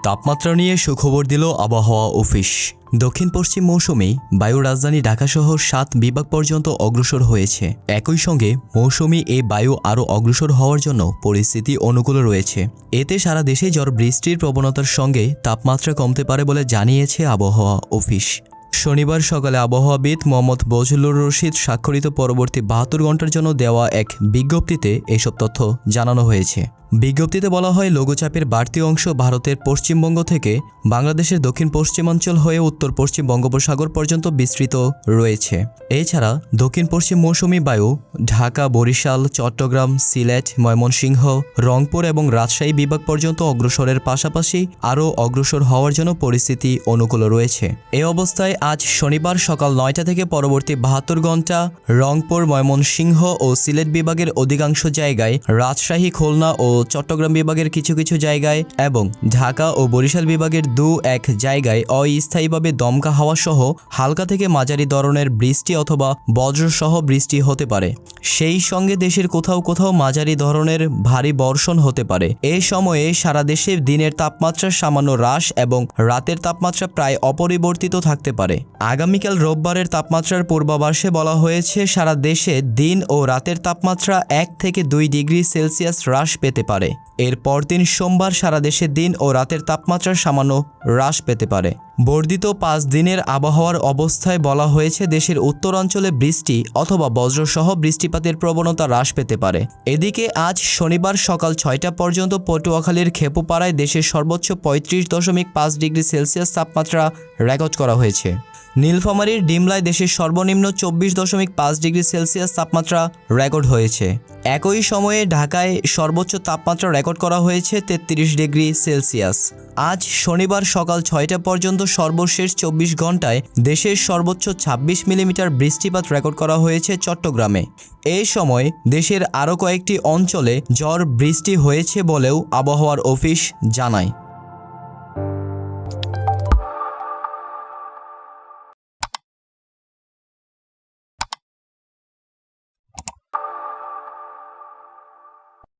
তাপমাত্রা নিয়ে সুখবর দিল আবহাওয়া অফিস। দক্ষিণ পশ্চিম মৌসুমি বায়ু রাজধানী ঢাকাসহ ৭ বিভাগ পর্যন্ত অগ্রসর হয়েছে। একই সঙ্গে মৌসুমি এই বায়ু আরও অগ্রসর হওয়ার জন্য পরিস্থিতি অনুকূল রয়েছে। এতে সারা দেশে ঝড় বৃষ্টির প্রবণতার সঙ্গে তাপমাত্রা কমতে পারে বলে জানিয়েছে আবহাওয়া অফিস। শনিবার সকালে আবহাওয়াবিদ মোহাম্মদ বজলুর রশিদ স্বাক্ষরিত পরবর্তী ৭২ ঘন্টার জন্য দেওয়া এক বিজ্ঞপ্তিতে এসব তথ্য জানানো হয়েছে। বিজ্ঞপ্তিতে বলা হয়, লঘুচাপের বাড়তি অংশ ভারতের পশ্চিমবঙ্গ থেকে বাংলাদেশের দক্ষিণ পশ্চিমাঞ্চল হয়ে উত্তর পশ্চিম বঙ্গোপসাগর পর্যন্ত বিস্তৃত রয়েছে। এছাড়া দক্ষিণ পশ্চিম মৌসুমি বায়ু ঢাকা, বরিশাল, চট্টগ্রাম, সিলেট, ময়মনসিংহ, রংপুর এবং রাজশাহী বিভাগ পর্যন্ত অগ্রসরের পাশাপাশি আরও অগ্রসর হওয়ার জন্য পরিস্থিতি অনুকূল রয়েছে। এ অবস্থায় আজ শনিবার সকাল ৯টা থেকে পরবর্তী ৭২ ঘন্টা রংপুর, ময়মনসিংহ ও সিলেট বিভাগের অধিকাংশ জায়গায়, রাজশাহী, খুলনা ও চট্টগ্রাম বিভাগের কিছু কিছু জায়গায় এবং ঢাকা ও বরিশাল বিভাগের ২-১ জায়গায় অস্থায়ীভাবে দমকা হাওয়া সহ হালকা থেকে মাঝারি ধরনের বৃষ্টি অথবা বজ্রসহ বৃষ্টি হতে পারে। সেই সঙ্গে দেশের কোথাও কোথাও মাঝারি ধরনের ভারী বর্ষণ হতে পারে। এ সময়ে সারা দেশে দিনের তাপমাত্রা সামান্য হ্রাস এবং রাতের তাপমাত্রা প্রায় অপরিবর্তিত থাকতে পারে। আগামীকাল রোববারের তাপমাত্রার পূর্বাভাসে বলা হয়েছে, সারা দেশে দিন ও রাতের তাপমাত্রা ১ থেকে ২ ডিগ্রি সেলসিয়াস হ্রাস পেতে পারে। এর পরদিন সোমবার সারা দেশে দিন ও রাতের তাপমাত্রা সামান্য হ্রাস পেতে পারে। বর্ধিত ৫ দিনের আবহাওয়ার অবস্থায় বলা হয়েছে, দেশের উত্তরাঞ্চলে বৃষ্টি অথবা বজ্রসহ বৃষ্টিপাতের প্রবণতা হ্রাস পেতে পারে। এদিকে আজ শনিবার সকাল ৬টা পর্যন্ত পটুয়াখালীর খেপুপাড়ায় দেশের সর্বোচ্চ ৩৫.৫ ডিগ্রি সেলসিয়াস তাপমাত্রা রেকর্ড করা হয়েছে। নীলফামারীর ডিমলায় দেশের সর্বনিম্ন ২৪.৫ ডিগ্রি সেলসিয়াস তাপমাত্রা রেকর্ড হয়েছে। একই সময়ে ঢাকায় সর্বোচ্চ তাপমাত্রা রেকর্ড করা হয়েছে ৩৩ ডিগ্রি সেলসিয়াস। আজ শনিবার সকাল ৬টা পর্যন্ত সর্বশেষ ২৪ ঘন্টায় দেশের সর্বোচ্চ ২৬ মিলিমিটার বৃষ্টিপাত রেকর্ড করা হয়েছে চট্টগ্রামে। এই সময় দেশের আরও কয়েকটি অঞ্চলে ঝড় বৃষ্টি হয়েছে বলেও আবহাওয়ার অফিস জানায়।